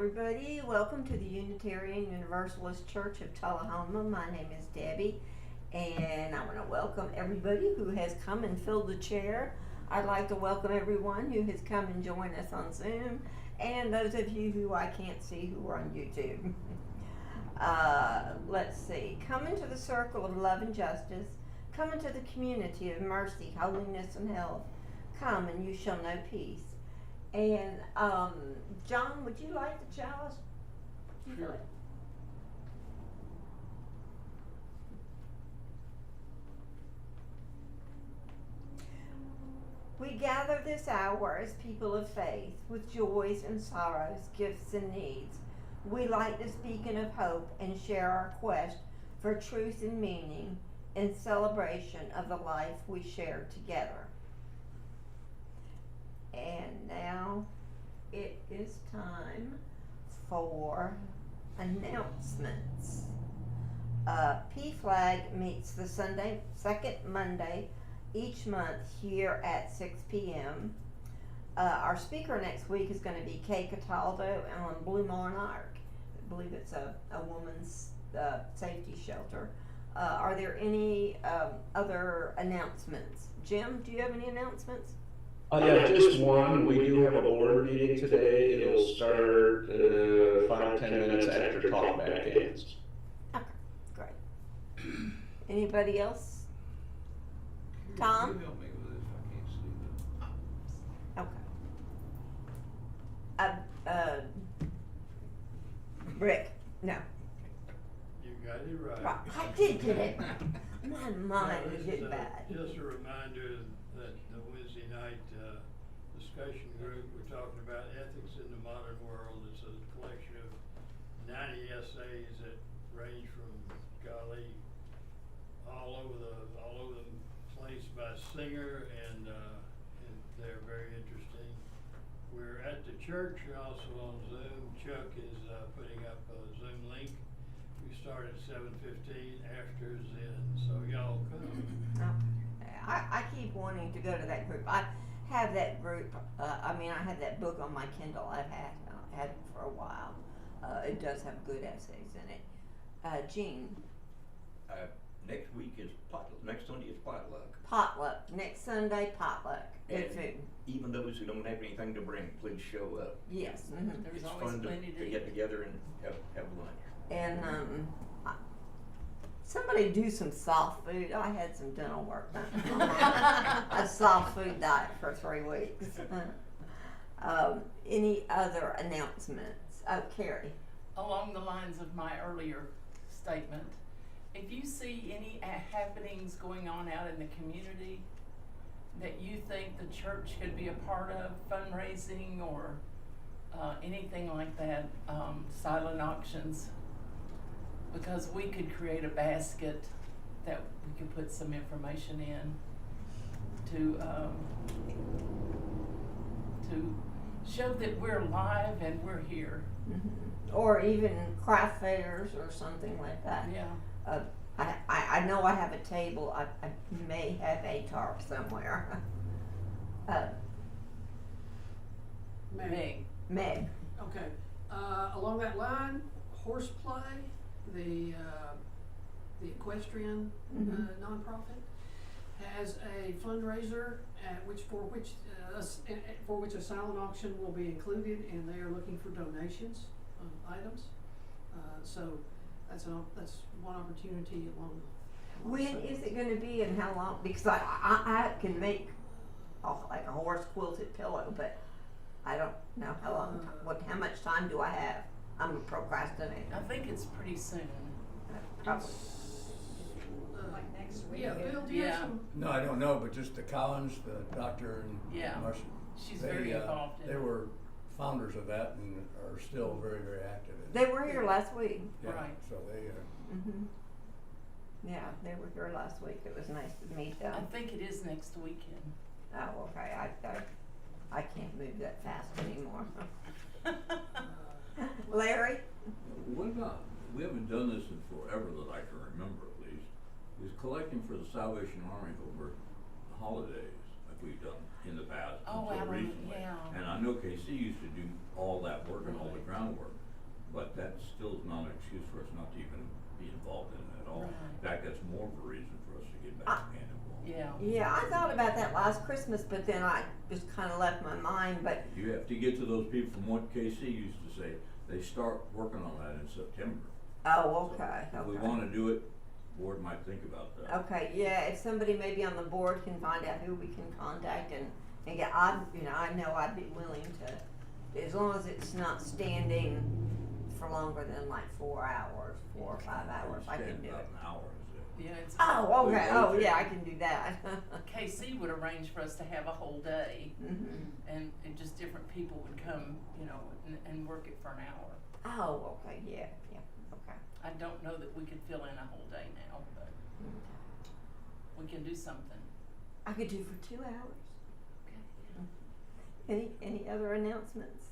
everybody. Welcome to the Unitarian Universalist Church of Tullahoma. My name is Debbie, and I want to welcome everybody who has come and filled the chair. I'd like to welcome everyone who has come and joined us on Zoom, and those of you who I can't see who are on YouTube. Let's see. Come into the circle of love and justice. Come into the community of mercy, holiness, and health. Come, and you shall know peace. And John, would you like the chalice? Sure. We gather this hour as people of faith, with joys and sorrows, gifts and needs. We light this beacon of hope and share our quest for truth and meaning in celebration of the life we share together. And now it is time for announcements. P-Flag meets the second Monday each month here at 6 p.m. Our speaker next week is going to be Kay Cataldo on Blue Monarch. I believe it's a woman's safety shelter. Are there any other announcements? Jim, do you have any announcements? Yeah, just one. We do have a board meeting today. It'll start 5-10 minutes after talkback ends. Okay, great. Anybody else? Tom? You help me with this, I can't see Okay. Rick? No. You got it right. Right, I did get it. My mind No, is this getting bad. Just a reminder that the Wednesday night discussion group, we're talking about ethics in the modern world. It's a collection of 90 essays that range from, golly, all over the place by Singer, and they're very interesting. We're at the church and also on Zoom. Chuck is putting up a Zoom link. We start at 7:15 after Zen, so y'all come. I keep wanting to go to that group. I have that group. I have that book on my Kindle. I've had it for a while. It does have good essays in it. Jean. Next week is potluck. Next Sunday is potluck. Potluck. Next Sunday, potluck. Good And food. even those who don't have anything to bring, please show up. Yes. Mm-hmm. It's fun to get together and have lunch. And somebody do some soft food. I had some dental work done. A soft food diet for 3 weeks. Any other announcements? Oh, Carrie. Along the lines of my earlier statement, if you see any happenings going on out in the community that you think the church could be a part of, fundraising or anything like that, silent auctions, because we could create a basket that we could put some information in to show that we're live and we're here. Mm-hmm. Or even craft fairs or something like that. Yeah. I know I have a table. I may have a tarp somewhere. Meg. Okay. Along that line, Horseplay, the equestrian nonprofit, has a fundraiser for which a silent auction will be included, and they are looking for donations of items. So that's one opportunity along. When is it going to be and how long? Because I can make like a horse quilted pillow, but I don't know how long. How much time do I have? I'm a procrastinator. I think it's pretty soon. Probably. Like next week. Yeah. Bill, do you have some? No, I don't know, but just the Collins, the doctor, and Yeah. Marcia, She's very involved in they it. were founders of that and are still very, very active in it. They were here last week. Yeah, Right. So they, Mm-hmm. Yeah, they were here last week. It was nice to meet them. I think it is next weekend. Oh, okay. I can't move that fast anymore. Larry? What about, we haven't done this in forever that I can remember at least, is collecting for the Salvation Army over the holidays, like we've done. in the past Oh, until out on- recently. yeah. And I know KC used to do all that work and all the groundwork, but that still is not an excuse for us not to even be involved in it at all. Right. In fact, that's more of a reason for us to get back and involved. Yeah. Yeah, I thought about that last Christmas, but then I just kinda left my mind, but, You have to get to those people from what KC used to say, they start working on that in September. oh, okay, So, If we okay. wanna do it, board might think about that. Okay, yeah, if somebody maybe on the board can find out who we can contact and get, I know I'd be willing to, as long as it's not standing for longer than like 4 hours, 4 or 5 hours, I can Stand do about it. an hour, is it? Yeah, it's. Oh, okay, oh, Okay. yeah, I can do that. KC would arrange for us to have a whole day, Mhm. and just different people would come, and work it for an hour. Oh, okay, yeah, okay. I don't know that we could fill in a whole day now, but we can do something. I could do for 2 hours. Okay. Any other announcements?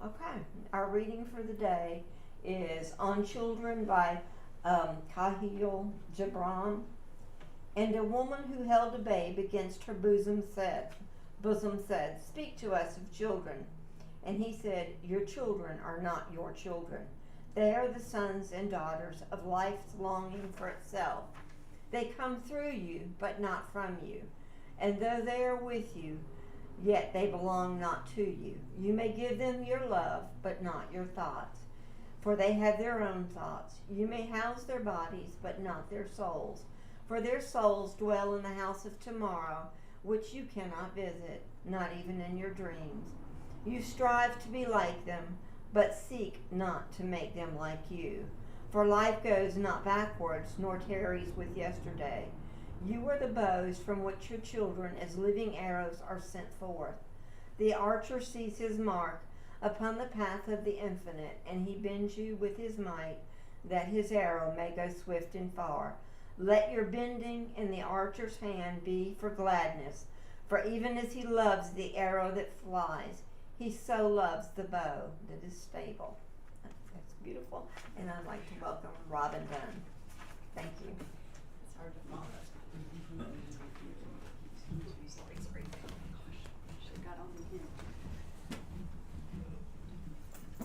Okay, our reading for the day is On Children by Kahil Gibran. And a woman who held a babe against her bosom said, Speak to us of children. And he said, Your children are not your children. They are the sons and daughters of life's longing for itself. They come through you, but not from you. And though they are with you, yet they belong not to you. You may give them your love, but not your thoughts, for they have their own thoughts. You may house their bodies, but not their souls, for their souls dwell in the house of tomorrow, which you cannot visit, not even in your dreams. You strive to be like them, but seek not to make them like you. For life goes not backwards, nor tarries with yesterday. You are the bows from which your children as living arrows are sent forth. The archer sees his mark upon the path of the infinite, and he bends you with his might, that his arrow may go swift and far. Let your bending in the archer's hand be for gladness, for even as he loves the arrow that flies, he so loves the bow that is stable. That's beautiful. And I'd like to welcome Robin Dunn. Thank you. It's hard to follow. Should've got on the hint.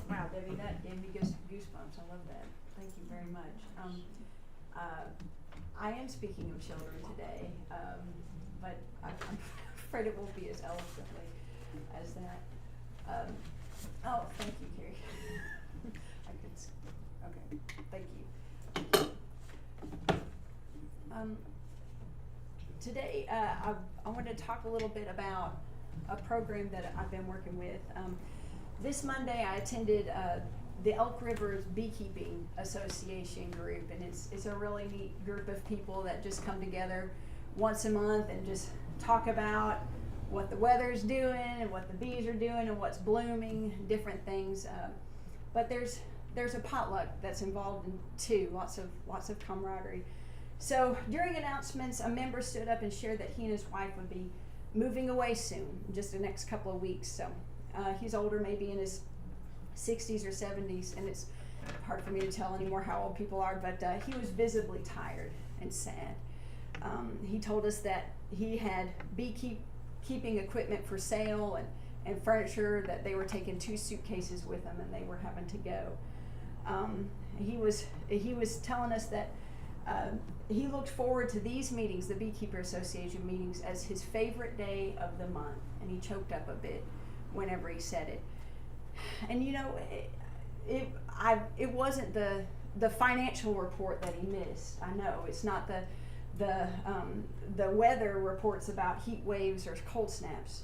Wow, Debbie, that gave me goosebumps. I love that. Thank you very much. I am speaking of children today, but I'm afraid it won't be as eloquently as that. Oh, thank you, Carrie. Okay, thank you. Today, I want to talk a little bit about a program that I've been working with. This Monday, I attended the Elk River Beekeeping Association group, and it's a really neat group of people that just come together once a month and just talk about what the weather's doing and what the bees are doing and what's blooming, different things. But there's a potluck that's involved in too, lots of camaraderie. So during announcements, a member stood up and shared that he and his wife would be moving away soon, just the next couple of weeks. So he's older, maybe in his 60s or 70s, and it's hard for me to tell anymore how old people are, but he was visibly tired and sad. He told us that he had beekeeping equipment for sale and furniture, that they were taking 2 suitcases with them and they were having to go. He was telling us that he looked forward to these meetings, the Beekeeper Association meetings, as his favorite day of the month, and he choked up a bit whenever he said it. And you know, it wasn't the financial report that he missed. I know it's not the weather reports about heat waves or cold snaps.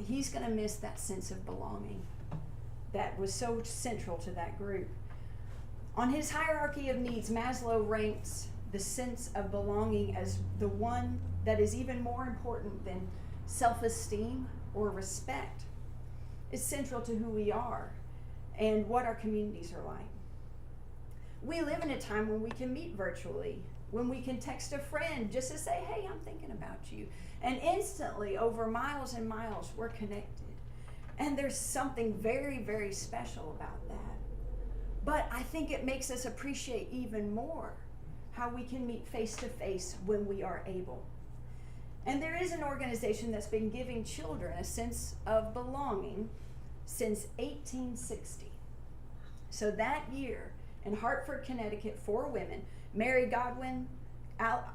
He's going to miss that sense of belonging that was so central to that group. On his hierarchy of needs, Maslow ranks the sense of belonging as the one that is even more important than self-esteem or respect. It's central to who we are and what our communities are like. We live in a time when we can meet virtually, when we can text a friend just to say, hey, I'm thinking about you. And instantly, over miles and miles, we're connected. And there's something very, very special about that. But I think it makes us appreciate even more how we can meet face to face when we are able. And there is an organization that's been giving children a sense of belonging since 1860. So that year, in Hartford, Connecticut, 4 women, Mary Godwin,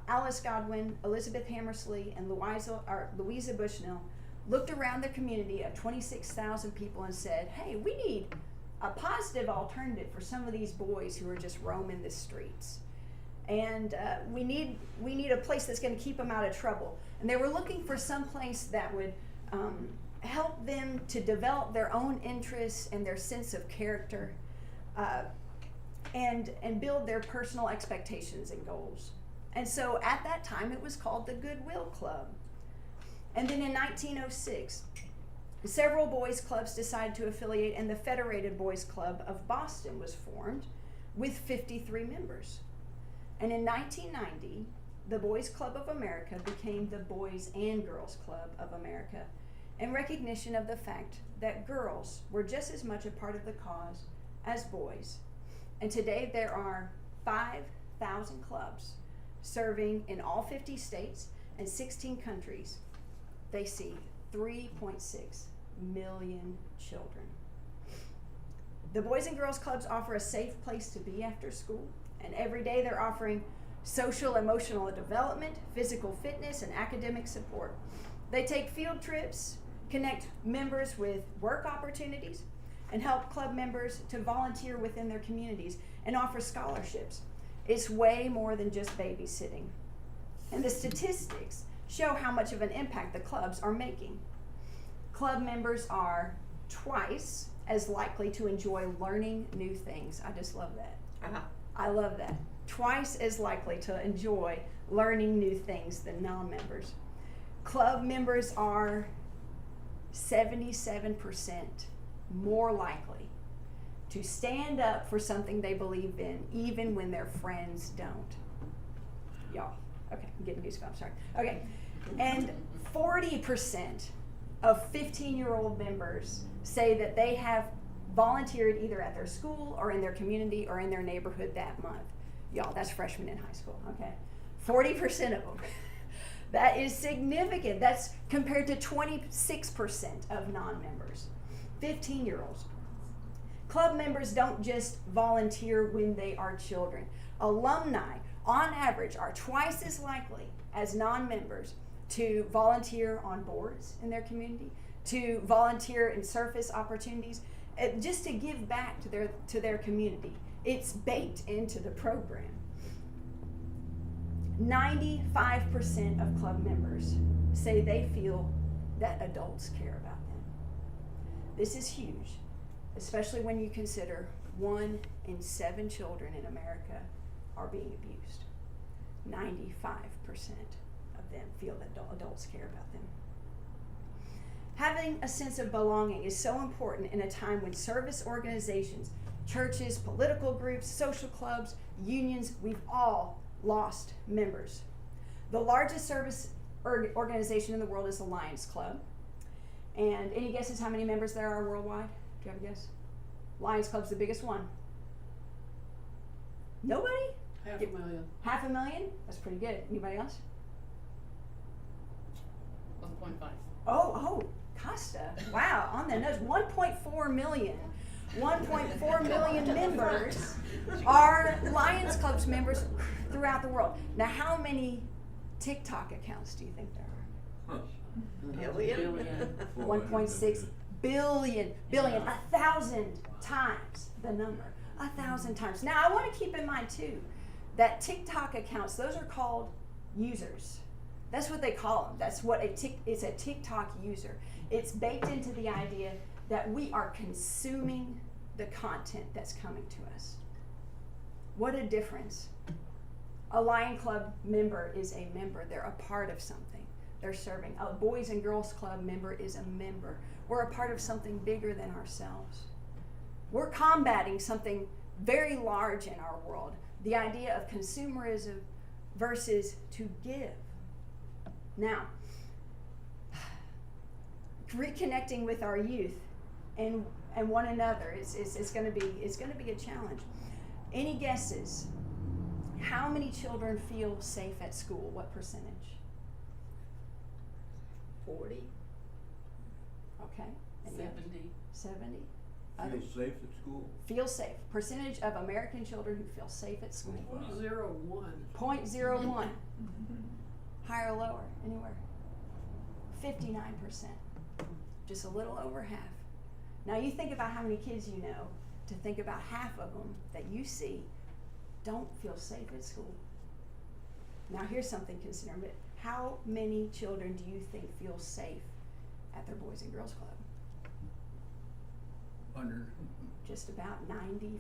Alice Godwin, Elizabeth Hammersley, and Louisa Bushnell, looked around their community of 26,000 people and said, hey, we need a positive alternative for some of these boys who are just roaming the streets. And we need a place that's going to keep them out of trouble. And they were looking for some place that would help them to develop their own interests and their sense of character, and build their personal expectations and goals. And so at that time, it was called the Goodwill Club. And then in 1906, several boys' clubs decided to affiliate, and the Federated Boys Club of Boston was formed with 53 members. And in 1990, the Boys Club of America became the Boys and Girls Club of America, in recognition of the fact that girls were just as much a part of the cause as boys. And today there are 5,000 clubs serving in all 50 states and 16 countries. They see 3.6 million children. The Boys and Girls Clubs offer a safe place to be after school, and every day they're offering social, emotional development, physical fitness, and academic support. They take field trips, connect members with work opportunities, and help club members to volunteer within their communities and offer scholarships. It's way more than just babysitting. And the statistics show how much of an impact the clubs are making. Club members are twice as likely to enjoy learning new things. I just love that. Uh-huh. I love that. Twice as likely to enjoy learning new things than non-members. Club members are 77% more likely to stand up for something they believe in, even when their friends don't. Y'all, okay, I'm getting goosebumps, sorry. Okay, and 40% of 15-year-old members say that they have volunteered either at their school or in their community or in their neighborhood that month. Y'all, that's freshmen in high school, okay? 40% of them. That is significant. That's compared to 26% of non-members, 15-year-olds. Club members don't just volunteer when they are children. Alumni, on average, are twice as likely as non-members to volunteer on boards in their community, to volunteer in service opportunities, just to give back to their community. It's baked into the program. 95% of club members say they feel that adults care about them. This is huge, especially when you consider 1 in 7 children in America are being abused. 95% of them feel that adults care about them. Having a sense of belonging is so important in a time when service organizations, churches, political groups, social clubs, unions, we've all lost members. The largest service organization in the world is the Lions Club. And any guesses how many members there are worldwide? Do you have a guess? Lions Club's the biggest one. Nobody? 500,000. 500,000? That's pretty good. Anybody else? 1.5. Oh, Costa. Wow, on the nose. 1.4 million. 1.4 million members are Lions Club's members throughout the world. Now, how many TikTok accounts do you think there are? Billion. 1.6 billion. 1,000 times the number. 1,000 times. Now, I want to keep in mind, too, that TikTok accounts, those are called users. That's what they call them. That's what it's a TikTok user. It's baked into the idea that we are consuming the content that's coming to us. What a difference. A Lion Club member is a member. They're a part of something. They're serving. A Boys and Girls Club member is a member. We're a part of something bigger than ourselves. We're combating something very large in our world. The idea of consumerism versus to give. Now, reconnecting with our youth and one another is going to be a challenge. Any guesses? How many children feel safe at school? What percentage? 40. Okay. And you? 70. 70. Feel safe at school? Feel safe. Percentage of American children who feel safe at school. 0.01. 0.01. Higher or lower? Anywhere? 59%. Just a little over half. Now you think about how many kids you know, to think about half of them that you see don't feel safe at school. Now here's something considered. How many children do you think feel safe at their Boys and Girls Club? 100. Just about 94%.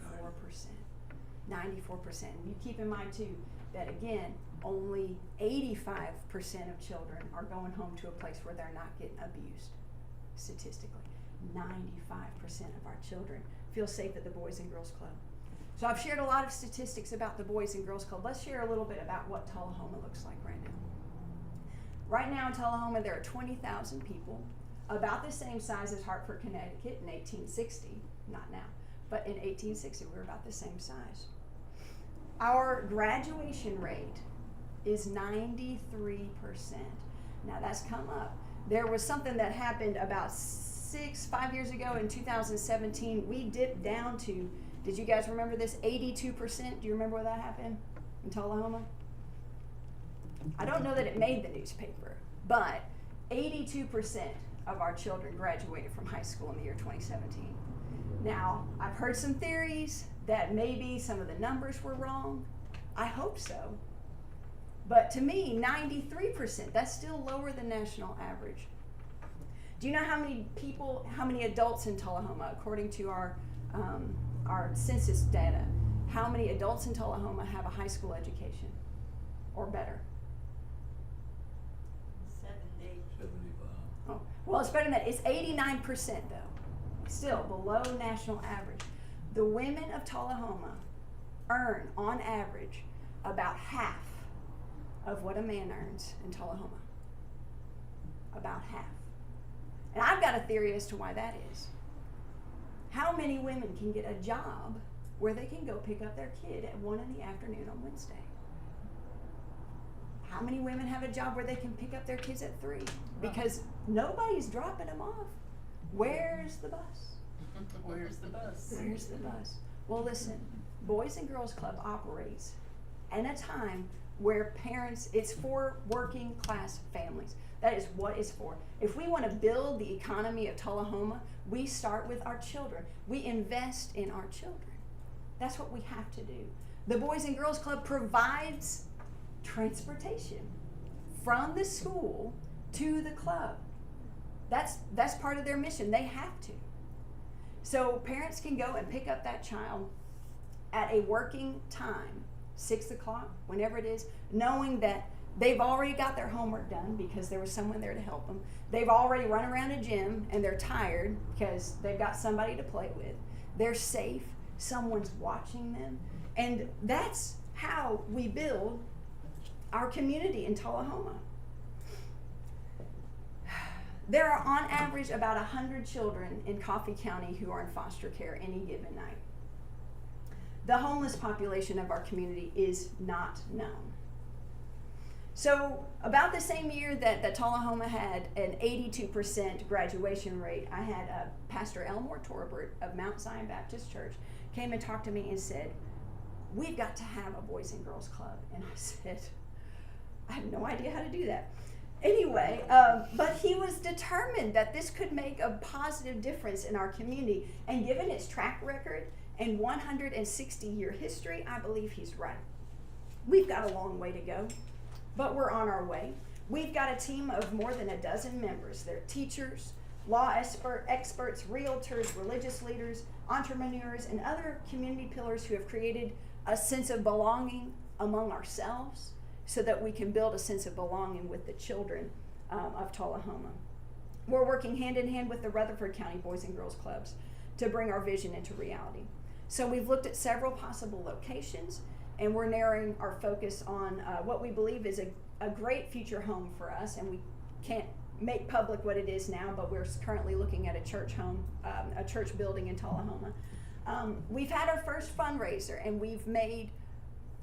94%. And you keep in mind too, that again, only 85% of children are going home to a place where they're not getting abused. Statistically, 95% of our children feel safe at the Boys and Girls Club. So I've shared a lot of statistics about the Boys and Girls Club. Let's share a little bit about what Tullahoma looks like right now. Right now in Tullahoma, there are 20,000 people, about the same size as Hartford, Connecticut in 1860, not now, but in 1860 we were about the same size. Our graduation rate is 93%. Now that's come up. There was something that happened about 5 years ago in 2017. We dipped down to, did you guys remember this, 82%? Do you remember where that happened in Tullahoma? I don't know that it made the newspaper, but 82% of our children graduated from high school in the year 2017. Now, I've heard some theories that maybe some of the numbers were wrong. I hope so. But to me, 93%, that's still lower than national average. Do you know how many adults in Tullahoma, according to our census data, how many adults in Tullahoma have a high school education or better? 70. 75. Oh, well, it's better than that. It's 89% though. Still below national average. The women of Tullahoma earn, on average, about half of what a man earns in Tullahoma. About half. And I've got a theory as to why that is. How many women can get a job where they can go pick up their kid at 1 p.m. on Wednesday? How many women have a job where they can pick up their kids at 3? Because nobody's dropping them off. Where's the bus? Where's the bus? Where's the bus? Well, listen, Boys and Girls Club operates in a time where parents, it's for working class families. That is what it's for. If we want to build the economy of Tullahoma, we start with our children. We invest in our children. That's what we have to do. The Boys and Girls Club provides transportation from the school to the club. That's part of their mission. They have to. So parents can go and pick up that child at a working time, 6 o'clock, whenever it is, knowing that they've already got their homework done because there was someone there to help them. They've already run around a gym and they're tired because they've got somebody to play with. They're safe. Someone's watching them. And that's how we build our community in Tullahoma. There are on average about 100 children in Coffee County who are in foster care any given night. The homeless population of our community is not known. So about the same year that Tullahoma had an 82% graduation rate, I had Pastor Elmore Torbert of Mount Zion Baptist Church came and talked to me and said, we've got to have a Boys and Girls Club. And I said, I have no idea how to do that. Anyway, but he was determined that this could make a positive difference in our community. And given its track record and 160-year history, I believe he's right. We've got a long way to go, but we're on our way. We've got a team of more than a dozen members. They're teachers, law experts, realtors, religious leaders, entrepreneurs, and other community pillars who have created a sense of belonging among ourselves so that we can build a sense of belonging with the children of Tullahoma. We're working hand in hand with the Rutherford County Boys and Girls Clubs to bring our vision into reality. So we've looked at several possible locations, and we're narrowing our focus on what we believe is a great future home for us, and we can't make public what it is now, but we're currently looking at a church home, a church building in Tullahoma. We've had our first fundraiser, and we've made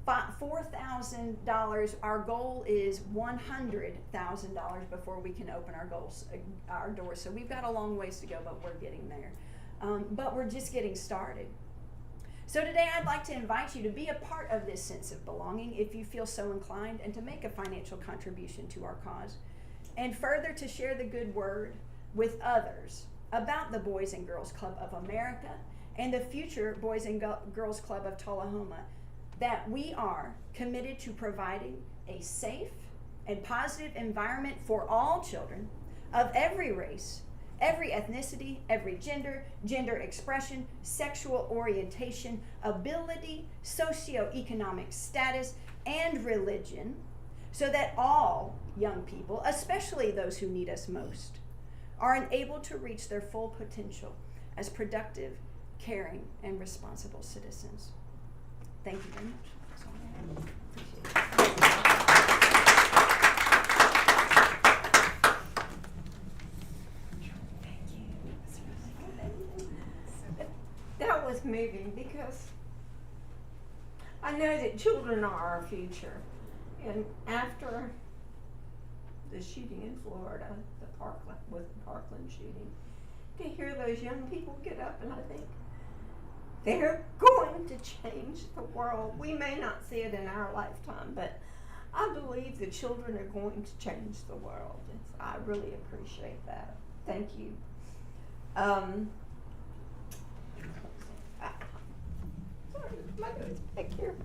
$4,000. Our goal is $100,000 before we can open our doors. So we've got a long ways to go, but we're getting there. But we're just getting started. So today I'd like to invite you to be a part of this sense of belonging if you feel so inclined, and to make a financial contribution to our cause, and further to share the good word with others about the Boys and Girls Club of America and the future Boys and Girls Club of Tullahoma, that we are committed to providing a safe and positive environment for all children of every race, every ethnicity, every gender expression, sexual orientation, ability, socioeconomic status, and religion, so that all young people, especially those who need us most, are enabled to reach their full potential as productive, caring, and responsible citizens. Thank you very much. That's all I have. Appreciate it. That was moving because I know that children are our future. And after the shooting in Florida, the Parkland shooting, to hear those young people get up, and I think they're going to change the world. We may not see it in our lifetime, but I believe the children are going to change the world. I really appreciate that. Thank you. Sorry, my notes back here.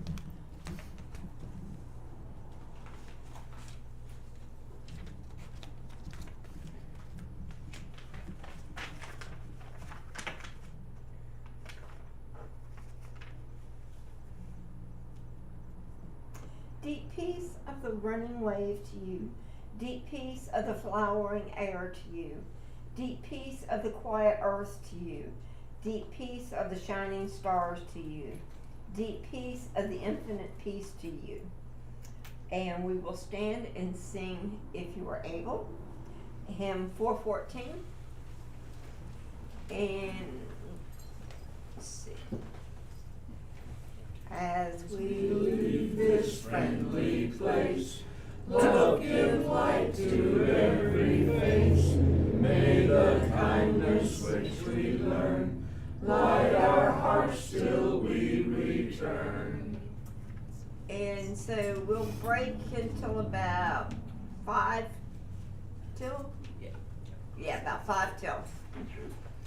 Deep peace of the running wave to you, deep peace of the flowering air to you, deep peace of the quiet earth to you, deep peace of the shining stars to you, deep peace of the infinite peace to you. And we will stand and sing, if you are able, hymn 414. And let's see. As we leave this friendly place, love give light to every face. May the kindness which we learn light our hearts till we return. And so we'll break until about 5 till? Yeah, about 5 till.